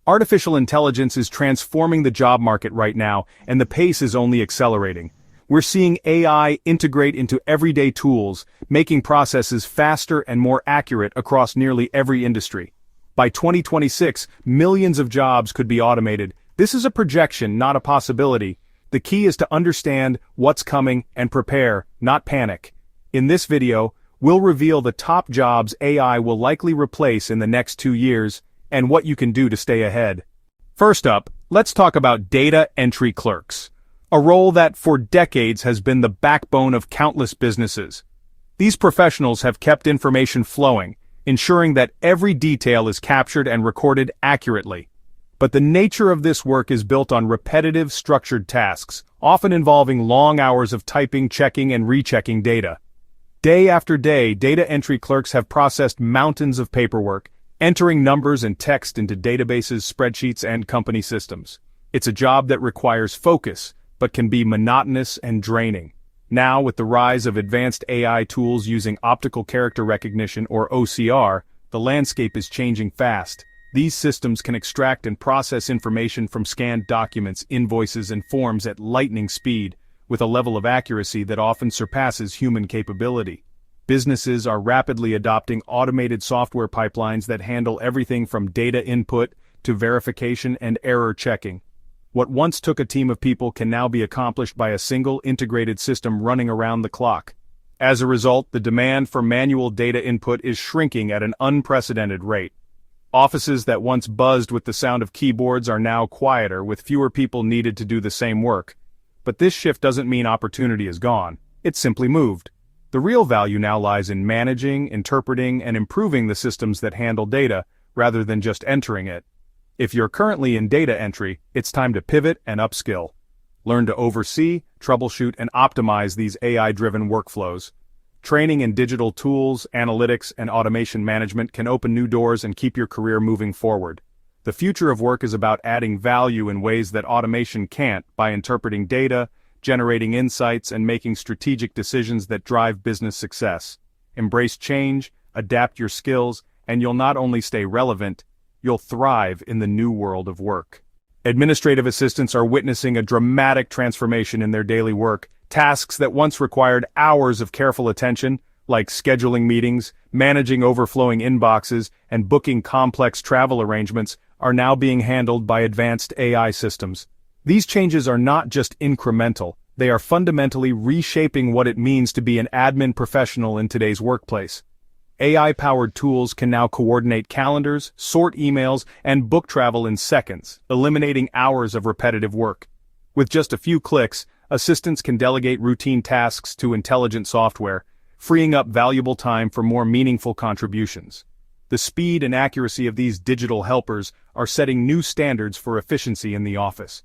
Artificial intelligence is transforming the job market right now, and the pace is only accelerating. We're seeing AI integrate into everyday tools, making processes faster and more accurate across nearly every industry. By 2026, millions of jobs could be automated. This is a projection, not a possibility. The key is to understand what's coming and prepare, not panic. In this video, we'll reveal the top jobs AI will likely replace in the next 2 years, and what you can do to stay ahead. First up, let's talk about data entry clerks, a role that for decades has been the backbone of countless businesses. These professionals have kept information flowing, ensuring that every detail is captured and recorded accurately. But the nature of this work is built on repetitive, structured tasks, often involving long hours of typing, checking, and rechecking data. Day after day, data entry clerks have processed mountains of paperwork, entering numbers and text into databases, spreadsheets, and company systems. It's a job that requires focus, but can be monotonous and draining. Now, with the rise of advanced AI tools using optical character recognition or OCR, the landscape is changing fast. These systems can extract and process information from scanned documents, invoices, and forms at lightning speed, with a level of accuracy that often surpasses human capability. Businesses are rapidly adopting automated software pipelines that handle everything from data input to verification and error checking. What once took a team of people can now be accomplished by a single integrated system running around the clock. As a result, the demand for manual data input is shrinking at an unprecedented rate. Offices that once buzzed with the sound of keyboards are now quieter, with fewer people needed to do the same work. But this shift doesn't mean opportunity is gone. It's simply moved. The real value now lies in managing, interpreting, and improving the systems that handle data, rather than just entering it. If you're currently in data entry, it's time to pivot and upskill. Learn to oversee, troubleshoot, and optimize these AI-driven workflows. Training in digital tools, analytics, and automation management can open new doors and keep your career moving forward. The future of work is about adding value in ways that automation can't, by interpreting data, generating insights, and making strategic decisions that drive business success. Embrace change, adapt your skills, and you'll not only stay relevant, you'll thrive in the new world of work. Administrative assistants are witnessing a dramatic transformation in their daily work. Tasks that once required hours of careful attention, like scheduling meetings, managing overflowing inboxes, and booking complex travel arrangements, are now being handled by advanced AI systems. These changes are not just incremental, they are fundamentally reshaping what it means to be an admin professional in today's workplace. AI-powered tools can now coordinate calendars, sort emails, and book travel in seconds, eliminating hours of repetitive work. With just a few clicks, assistants can delegate routine tasks to intelligent software, freeing up valuable time for more meaningful contributions. The speed and accuracy of these digital helpers are setting new standards for efficiency in the office.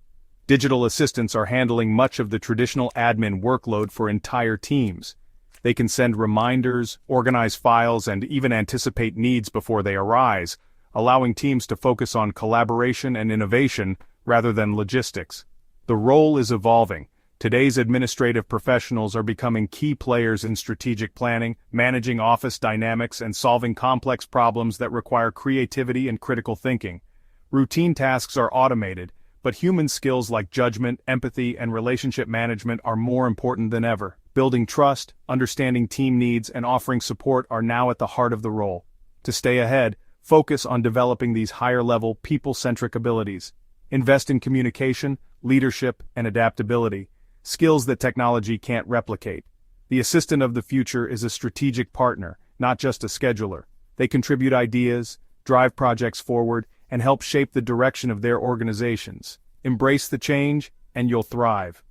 Digital assistants are handling much of the traditional admin workload for entire teams. They can send reminders, organize files, and even anticipate needs before they arise, allowing teams to focus on collaboration and innovation rather than logistics. The role is evolving. Today's administrative professionals are becoming key players in strategic planning, managing office dynamics, and solving complex problems that require creativity and critical thinking. Routine tasks are automated, but human skills like judgment, empathy, and relationship management are more important than ever. Building trust, understanding team needs, and offering support are now at the heart of the role. To stay ahead, focus on developing these higher-level, people-centric abilities. Invest in communication, leadership, and adaptability, skills that technology can't replicate. The assistant of the future is a strategic partner, not just a scheduler. They contribute ideas, drive projects forward, and help shape the direction of their organizations. Embrace the change, and you'll thrive.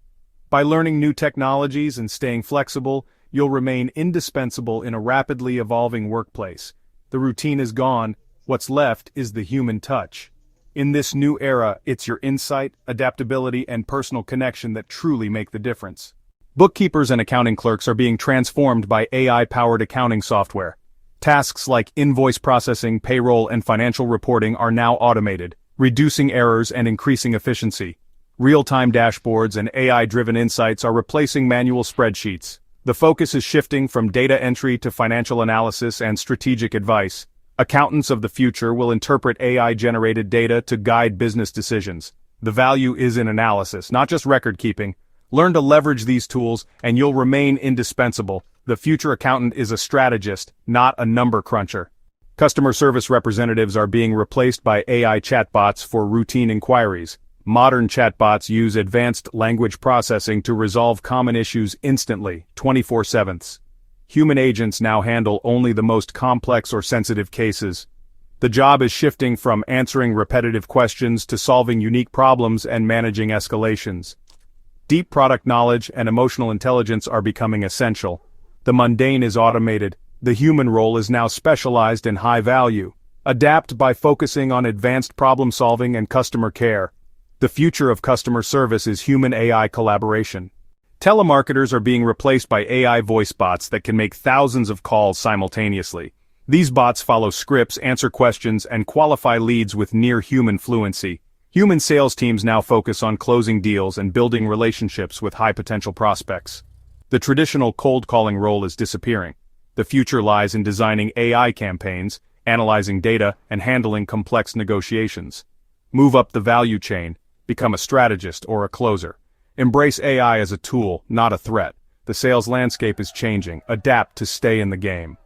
By learning new technologies and staying flexible, you'll remain indispensable in a rapidly evolving workplace. The routine is gone, what's left is the human touch. In this new era, it's your insight, adaptability, and personal connection that truly make the difference. Bookkeepers and accounting clerks are being transformed by AI-powered accounting software. Tasks like invoice processing, payroll, and financial reporting are now automated, reducing errors and increasing efficiency. Real-time dashboards and AI-driven insights are replacing manual spreadsheets. The focus is shifting from data entry to financial analysis and strategic advice. Accountants of the future will interpret AI-generated data to guide business decisions. The value is in analysis, not just record-keeping. Learn to leverage these tools, and you'll remain indispensable. The future accountant is a strategist, not a number cruncher. Customer service representatives are being replaced by AI chatbots for routine inquiries. Modern chatbots use advanced language processing to resolve common issues instantly, 24/7. Human agents now handle only the most complex or sensitive cases. The job is shifting from answering repetitive questions to solving unique problems and managing escalations. Deep product knowledge and emotional intelligence are becoming essential. The mundane is automated. The human role is now specialized in high value. Adapt by focusing on advanced problem solving and customer care. The future of customer service is human-AI collaboration. Telemarketers are being replaced by AI voice bots that can make thousands of calls simultaneously. These bots follow scripts, answer questions, and qualify leads with near-human fluency. Human sales teams now focus on closing deals and building relationships with high-potential prospects. The traditional cold-calling role is disappearing. The future lies in designing AI campaigns, analyzing data, and handling complex negotiations. Move up the value chain, become a strategist or a closer. Embrace AI as a tool, not a threat. The sales landscape is changing. Adapt to stay in the game.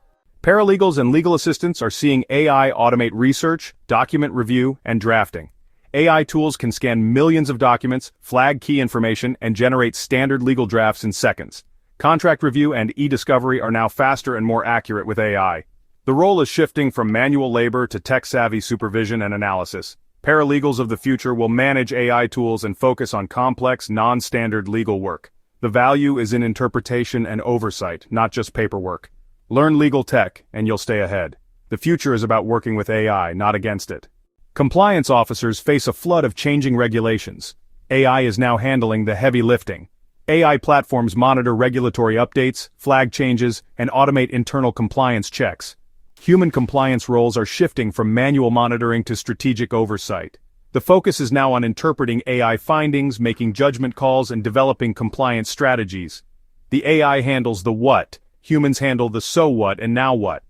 Paralegals and legal assistants are seeing AI automate research, document review, and drafting. AI tools can scan millions of documents, flag key information, and generate standard legal drafts in seconds. Contract review and e-discovery are now faster and more accurate with AI. The role is shifting from manual labor to tech-savvy supervision and analysis. Paralegals of the future will manage AI tools and focus on complex, non-standard legal work. The value is in interpretation and oversight, not just paperwork. Learn legal tech, and you'll stay ahead. The future is about working with AI, not against it. Compliance officers face a flood of changing regulations. AI is now handling the heavy lifting. AI platforms monitor regulatory updates, flag changes, and automate internal compliance checks. Human compliance roles are shifting from manual monitoring to strategic oversight. The focus is now on interpreting AI findings, making judgment calls, and developing compliance strategies. The AI handles the what, humans handle the so what and now what.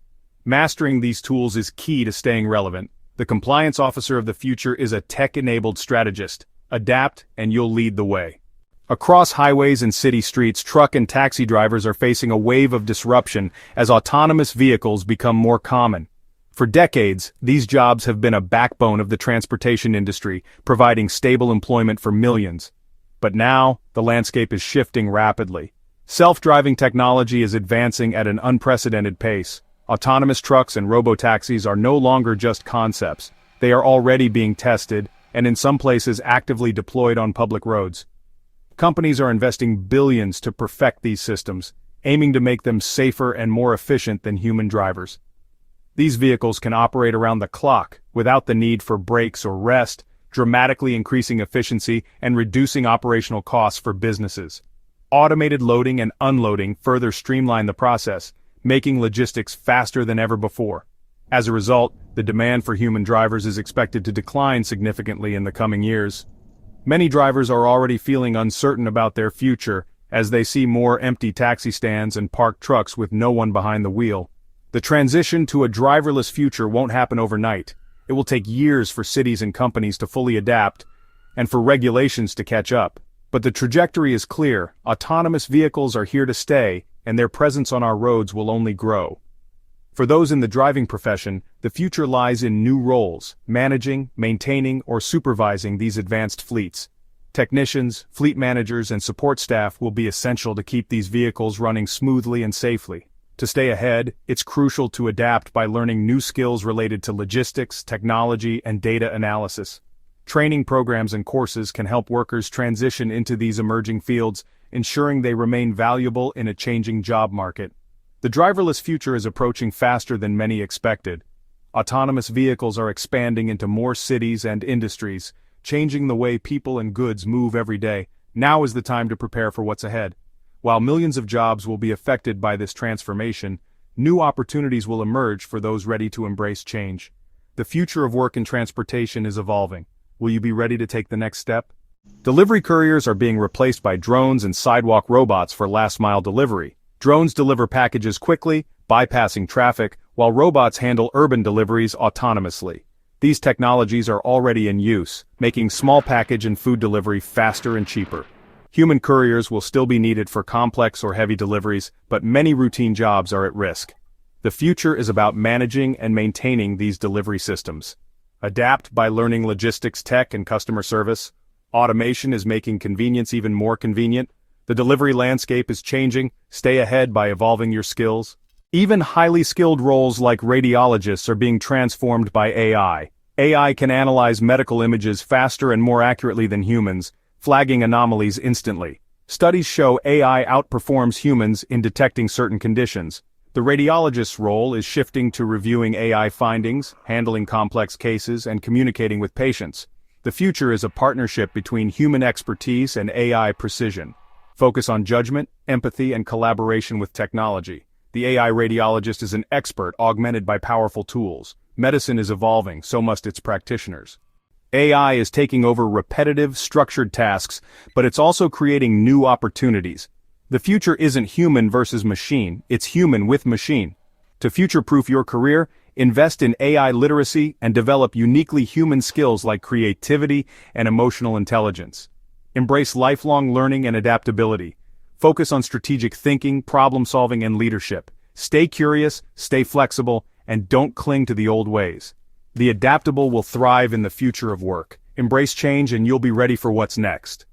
Mastering these tools is key to staying relevant. The compliance officer of the future is a tech-enabled strategist. Adapt, and you'll lead the way. Across highways and city streets, truck and taxi drivers are facing a wave of disruption as autonomous vehicles become more common. For decades, these jobs have been a backbone of the transportation industry, providing stable employment for millions. But now, the landscape is shifting rapidly. Self-driving technology is advancing at an unprecedented pace. Autonomous trucks and robotaxis are no longer just concepts. They are already being tested, and in some places actively deployed on public roads. Companies are investing billions to perfect these systems, aiming to make them safer and more efficient than human drivers. These vehicles can operate around the clock, without the need for breaks or rest, dramatically increasing efficiency and reducing operational costs for businesses. Automated loading and unloading further streamline the process, making logistics faster than ever before. As a result, the demand for human drivers is expected to decline significantly in the coming years. Many drivers are already feeling uncertain about their future as they see more empty taxi stands and parked trucks with no one behind the wheel. The transition to a driverless future won't happen overnight. It will take years for cities and companies to fully adapt, and for regulations to catch up. But the trajectory is clear. Autonomous vehicles are here to stay, and their presence on our roads will only grow. For those in the driving profession, the future lies in new roles, managing, maintaining, or supervising these advanced fleets. Technicians, fleet managers, and support staff will be essential to keep these vehicles running smoothly and safely. To stay ahead, it's crucial to adapt by learning new skills related to logistics, technology, and data analysis. Training programs and courses can help workers transition into these emerging fields, ensuring they remain valuable in a changing job market. The driverless future is approaching faster than many expected. Autonomous vehicles are expanding into more cities and industries, changing the way people and goods move every day. Now is the time to prepare for what's ahead. While millions of jobs will be affected by this transformation, new opportunities will emerge for those ready to embrace change. The future of work in transportation is evolving. Will you be ready to take the next step? Delivery couriers are being replaced by drones and sidewalk robots for last-mile delivery. Drones deliver packages quickly, bypassing traffic, while robots handle urban deliveries autonomously. These technologies are already in use, making small package and food delivery faster and cheaper. Human couriers will still be needed for complex or heavy deliveries, but many routine jobs are at risk. The future is about managing and maintaining these delivery systems. Adapt by learning logistics tech and customer service. Automation is making convenience even more convenient. The delivery landscape is changing. Stay ahead by evolving your skills. Even highly skilled roles like radiologists are being transformed by AI. AI can analyze medical images faster and more accurately than humans, flagging anomalies instantly. Studies show AI outperforms humans in detecting certain conditions. The radiologist's role is shifting to reviewing AI findings, handling complex cases, and communicating with patients. The future is a partnership between human expertise and AI precision. Focus on judgment, empathy, and collaboration with technology. The AI radiologist is an expert augmented by powerful tools. Medicine is evolving, so must its practitioners. AI is taking over repetitive, structured tasks, but it's also creating new opportunities. The future isn't human versus machine, it's human with machine. To future-proof your career, invest in AI literacy and develop uniquely human skills like creativity and emotional intelligence. Embrace lifelong learning and adaptability. Focus on strategic thinking, problem-solving, and leadership. Stay curious, stay flexible, and don't cling to the old ways. The adaptable will thrive in the future of work. Embrace change and you'll be ready for what's next.